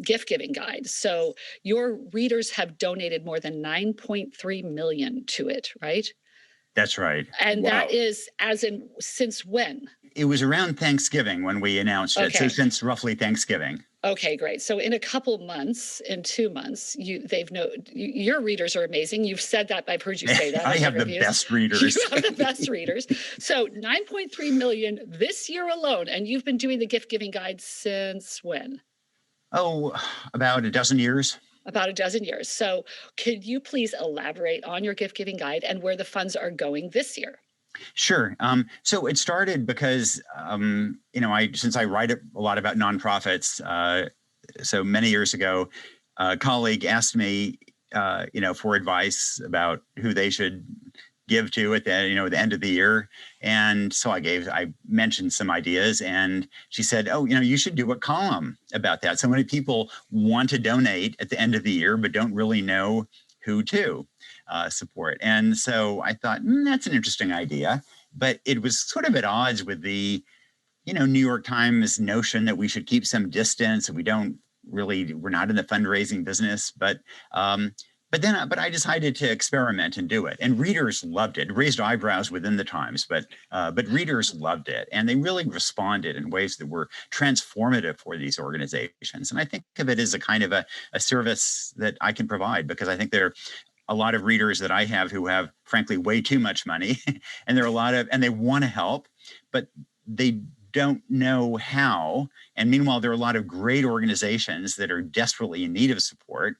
gift giving guide. So your readers have donated more than 9.3 million to it, right? That's right. And Wow. that is as in since when? It was around Thanksgiving when we announced it. So Okay. since roughly Thanksgiving. Okay, great. So in a couple months, in 2 months, your readers are amazing. You've said that. I've heard you say that. I in have the interviews. best readers. You have the best readers. So 9.3 million this year alone. And you've been doing the gift giving guide since when? Oh, about a dozen years. About a dozen years. So could you please elaborate on your gift giving guide and where the funds are going this year? Sure. So it started because, since I write a lot about nonprofits, so many years ago, a colleague asked me, for advice about who they should give to at the end of the year. And so I mentioned some ideas, and she said, oh, you should do a column about that. So many people want to donate at the end of the year, but don't really know who to support. And so I thought, that's an interesting idea, but it was sort of at odds with the, New York Times notion that we should keep some distance. We're not in the fundraising business, but I decided to experiment and do it. And readers loved it. It raised eyebrows within the Times, but readers loved it. And they really responded in ways that were transformative for these organizations. And I think of it as a kind of a service that I can provide, because I think there are a lot of readers that I have who have, frankly, way too much money. And and they want to help, but they don't know how. And meanwhile, there are a lot of great organizations that are desperately in need of support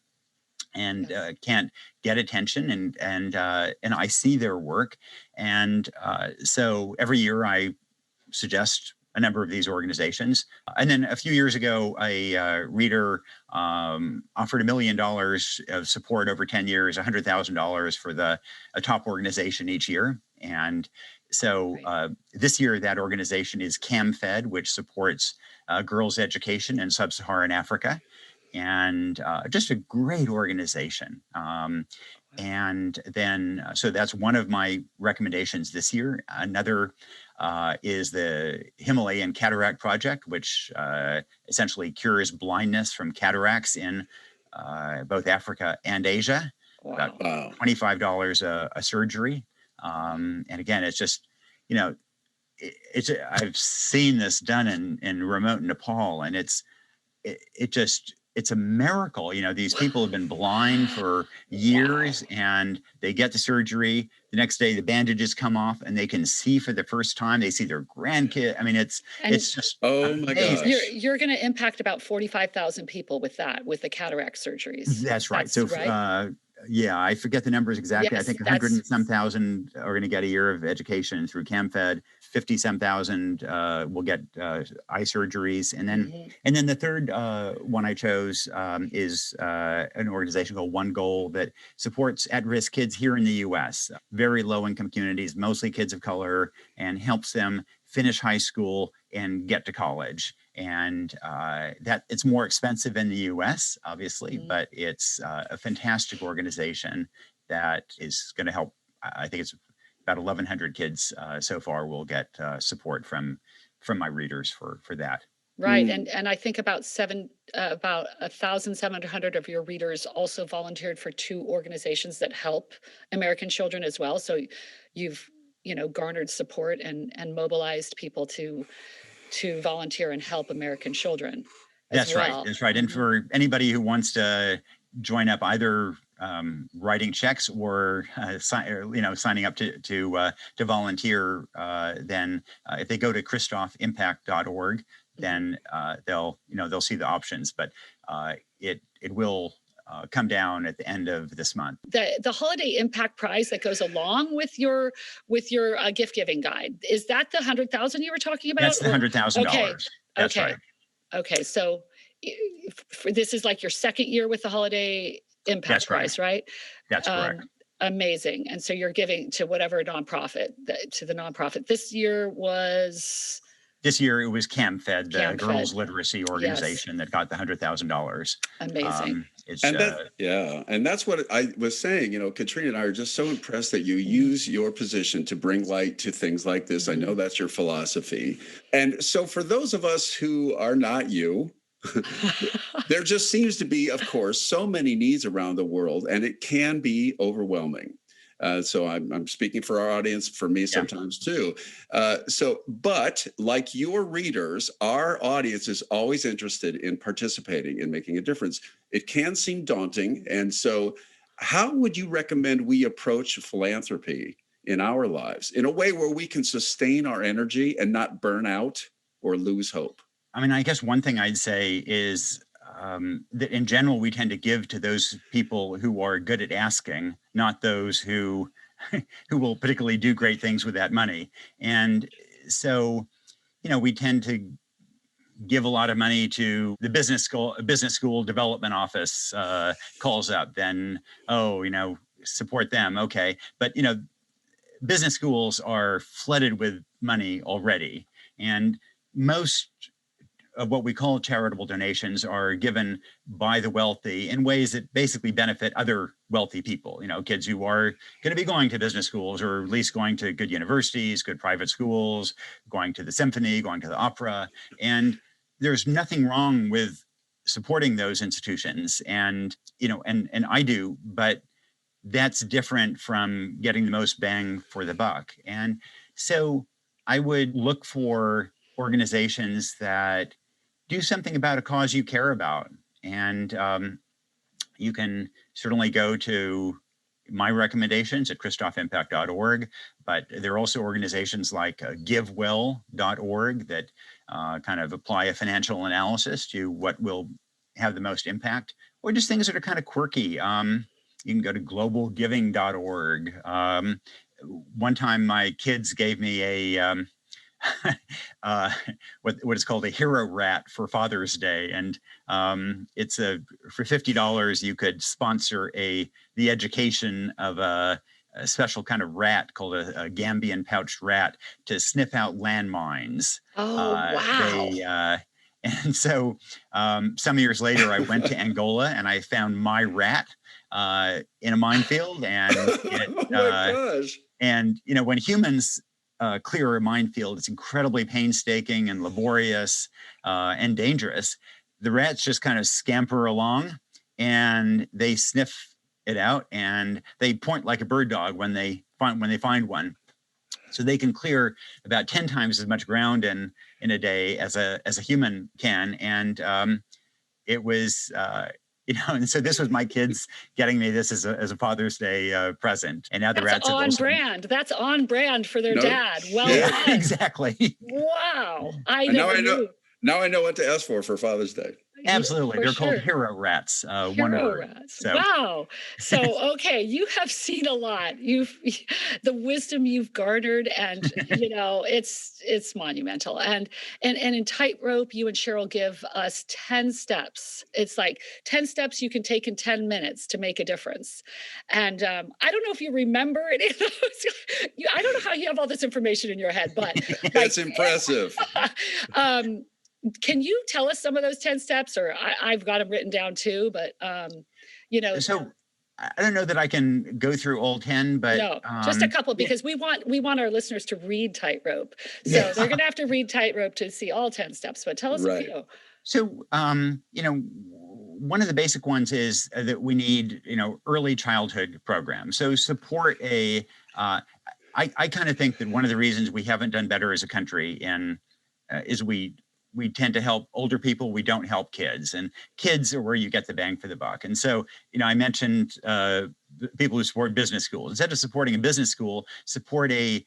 and can't get attention, and I see their work, and so every year I suggest a number of these organizations. And then a few years ago, a reader offered $1 million of support over 10 years, $100,000 for a top organization each year, and so this year that organization is CamFed, which supports girls' education in sub-Saharan Africa. And just a great organization. And then, so that's one of my recommendations this year. Another is the Himalayan Cataract Project, which essentially cures blindness from cataracts in both Africa and Asia. Wow. About $25 a surgery. And again, it's just, I've seen this done in remote Nepal, and it's a miracle. These people have been blind for years, and they get the surgery. The next day, the bandages come off, and they can see for the first time. They see their grandkid. I mean, it's just oh my gosh. You're going to impact about 45,000 people with the cataract surgeries. That's right. So, right? I forget the numbers exactly. Yes, I think 100 and some thousand are going to get a year of education through CamFed. 50 some thousand will get eye surgeries, and then the third one I chose is an organization called One Goal that supports at-risk kids here in the U.S., very low-income communities, mostly kids of color, and helps them finish high school and get to college. And that it's more expensive in the U.S., obviously, but it's a fantastic organization that is going to help. I think it's about 1,100 kids so far will get support from my readers for that. Right, and I think about 1,700 of your readers also volunteered for 2 organizations that help American children as well. So you've garnered support and mobilized people to volunteer and help American children. That's well. right. That's right. And for anybody who wants to join up, either writing checks or signing up to volunteer, then if they go to kristofimpact.org, then they'll see the options. But it will come down at the end of this month. The holiday impact prize that goes along with your gift giving guide, is that the 100,000 you were talking about? That's the $100,000. Okay. That's okay. right. Okay, so this is like your second year with the holiday impact That's right. prize, right? That's correct. Amazing. And so you're giving to whatever nonprofit, to the nonprofit. This year it was CAMFED, the CAMFED. Girls Literacy Organization that got the $100,000. Amazing. And that's what I was saying. You know, Katrina and I are just so impressed that you use your position to bring light to things like this. I know that's your philosophy. And so for those of us who are not you, there just seems to be, of course, so many needs around the world, and it can be overwhelming. So I'm speaking for our audience, for me sometimes too. But like your readers, our audience is always interested in participating and making a difference. It can seem daunting. And so how would you recommend we approach philanthropy in our lives in a way where we can sustain our energy and not burn out or lose hope? I mean, I guess one thing I'd say is that in general, we tend to give to those people who are good at asking, not those who will particularly do great things with that money. And so, you know, we tend to give a lot of money to the business school development office calls up, then, support them. Okay. But, business schools are flooded with money already. And most of what we call charitable donations are given by the wealthy in ways that basically benefit other wealthy people, kids who are going to be going to business schools, or at least going to good universities, good private schools, going to the symphony, going to the opera. And there's nothing wrong with supporting those institutions. And I do, but that's different from getting the most bang for the buck. And so I would look for organizations that do something about a cause you care about. And you can certainly go to my recommendations at kristofimpact.org, but there are also organizations like givewell.org that kind of apply a financial analysis to what will have the most impact, or just things that are kind of quirky. You can go to globalgiving.org. One time my kids gave me a what is called a hero rat for Father's Day, and it's for $50 you could sponsor the education of a special kind of rat called a Gambian pouched rat to sniff out landmines. Oh, wow. And so some years later, I went to Angola and I found my rat in a minefield, and oh my gosh. And when humans clear a minefield, it's incredibly painstaking and laborious and dangerous. The rats just kind of scamper along and they sniff it out, and they point like a bird dog when they find one. So they can clear about 10 times as much ground in a day as a human can. And it was and so this was my kids getting me this as a Father's Day present. And now the rats on brand. That's on brand for their dad. Well done. Exactly. Wow. Now I know what to ask for Father's Day. Absolutely. They're called hero rats. Rats. So. Wow. So, okay. You have seen a lot. The wisdom you've garnered, and, it's monumental. And in Tightrope, you and Cheryl give us 10 steps. It's like 10 steps you can take in 10 minutes to make a difference. And I don't know if you remember any of those. I don't know how you have all this information in your head, but that's impressive. Can you tell us some of those 10 steps? Or I've got them written down too, but, So I don't know that I can go through all 10, but. No, just a couple, because we want our listeners to read Tightrope. So they're going to have to read Tightrope to see all 10 steps, but tell us a few. So, one of the basic ones is that we need, early childhood programs. So support I kind of think that one of the reasons we haven't done better as a country is we tend to help older people. We don't help kids, and kids are where you get the bang for the buck. And so, I mentioned people who support business schools. Instead of supporting a business school, support a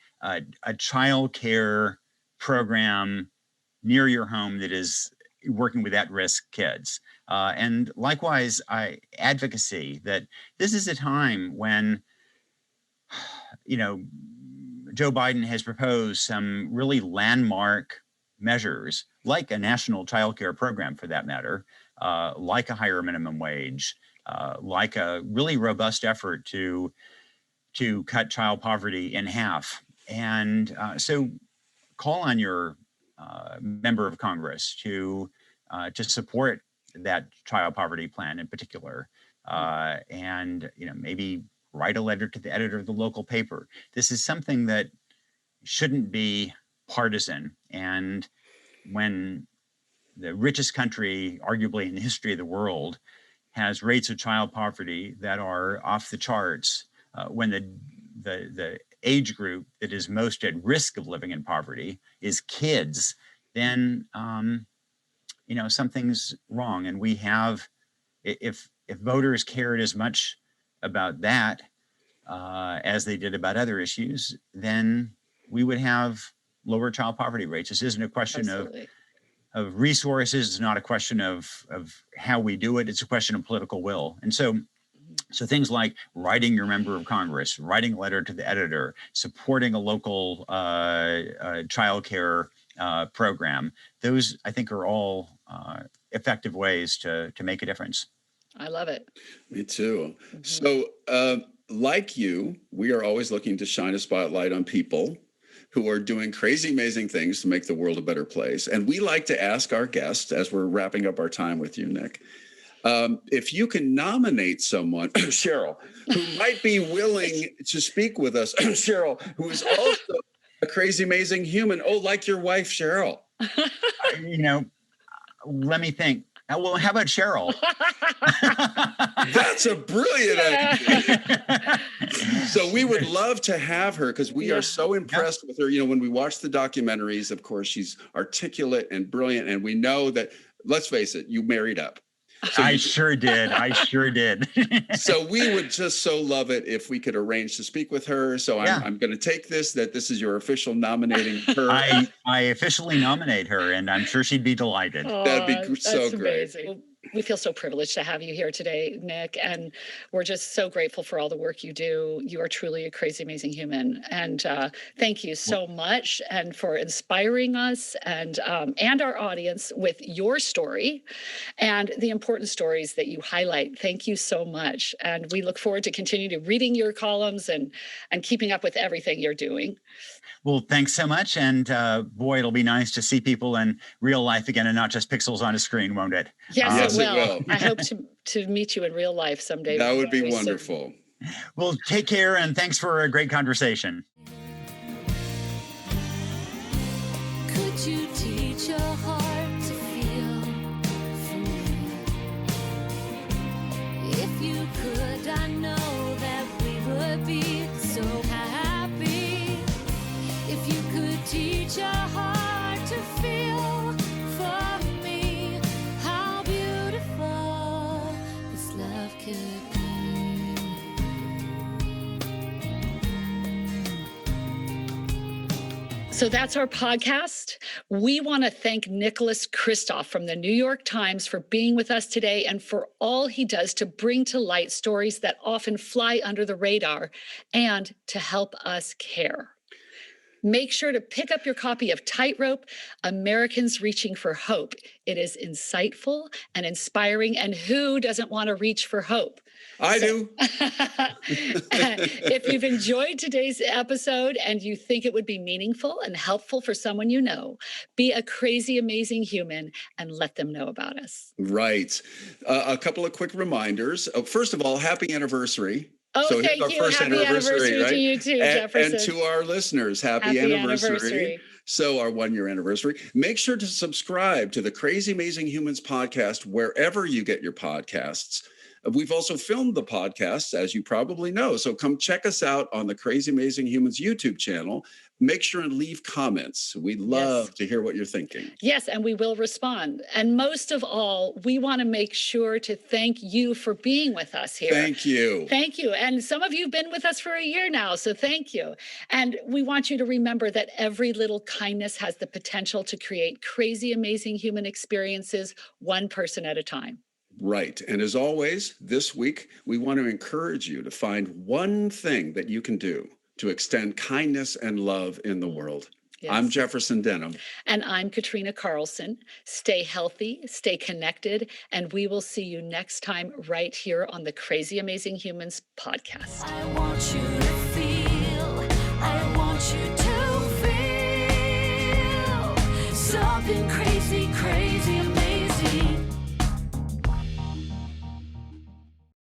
child care program near your home that is working with at-risk kids. And likewise, advocacy, that this is a time when, Joe Biden has proposed some really landmark measures, like a national child care program for that matter, like a higher minimum wage, like a really robust effort to cut child poverty in half. And so call on your member of Congress to support that child poverty plan in particular, and maybe write a letter to the editor of the local paper. This is something that shouldn't be partisan. And when the richest country, arguably in the history of the world, has rates of child poverty that are off the charts, when the age group that is most at risk of living in poverty is kids, then something's wrong. And we have, if voters cared as much about that as they did about other issues, then we would have lower child poverty rates. This isn't a question of resources. It's not a question of how we do it. It's a question of political will. And so things like writing your member of Congress, writing a letter to the editor, supporting a local child care program, those I think are all effective ways to make a difference. I love it. Me too. So like you, we are always looking to shine a spotlight on people who are doing crazy, amazing things to make the world a better place. And we like to ask our guests, as we're wrapping up our time with you, Nick, if you can nominate someone, Cheryl, who might be willing to speak with us, Cheryl, who is also a crazy, amazing human. Oh, like your wife, Cheryl. Let me think. Well, how about Cheryl? That's a brilliant idea. So we would love to have her because we are so impressed with her. When we watch the documentaries, of course, she's articulate and brilliant. And we know that, let's face it, you married up. So I sure did. So we would just so love it if we could arrange to speak with her. So I'm going to take this is your official nominating her. I officially nominate her, and I'm sure she'd be delighted. That'd be so great. Amazing. We feel so privileged to have you here today, Nick, and we're just so grateful for all the work you do. You are truly a crazy, amazing human, and thank you so much, and for inspiring us and our audience with your story and the important stories that you highlight. Thank you so much, and we look forward to continue to reading your columns and keeping up with everything you're doing. Well, thanks so much. And boy, it'll be nice to see people in real life again and not just pixels on a screen, won't it? Yes, it will. I hope to meet you in real life someday. That would be wonderful. Well, take care, and thanks for a great conversation. Could you teach your heart to feel for me? If you could, I know that we would be so happy. If you could teach your heart to feel for me, how beautiful this love could be. So that's our podcast. We want to thank Nicholas Kristof from the New York Times for being with us today and for all he does to bring to light stories that often fly under the radar and to help us care. Make sure to pick up your copy of Tightrope, Americans Reaching for Hope. It is insightful and inspiring, and who doesn't want to reach for hope? I do. If you've enjoyed today's episode and you think it would be meaningful and helpful for someone you know, be a crazy, amazing human and let them know about us. Right. A couple of quick reminders. First of all, happy anniversary. Oh, So thank our you. first Happy anniversary right? to you too, Jefferson. And to our listeners, happy anniversary. So our 1 year anniversary. Make sure to subscribe to the Crazy Amazing Humans podcast wherever you get your podcasts. We've also filmed the podcasts, as you probably know. So come check us out on the Crazy Amazing Humans YouTube channel. make sure and leave comments. We'd love to hear what you're thinking. Yes, and we will respond. And most of all, we want to make sure to thank you for being with us here. Thank you. Thank you. And some of you have been with us for a year now, so thank you. And we want you to remember that every little kindness has the potential to create crazy, amazing human experiences, one person at a time. Right. And as always, this week, we want to encourage you to find one thing that you can do to extend kindness and love in the world. Yes. I'm Jefferson Denham. And I'm Katrina Carlson. Stay healthy, stay connected, and we will see you next time right here on the Crazy Amazing Humans podcast. I want you to feel, I want you to feel something crazy.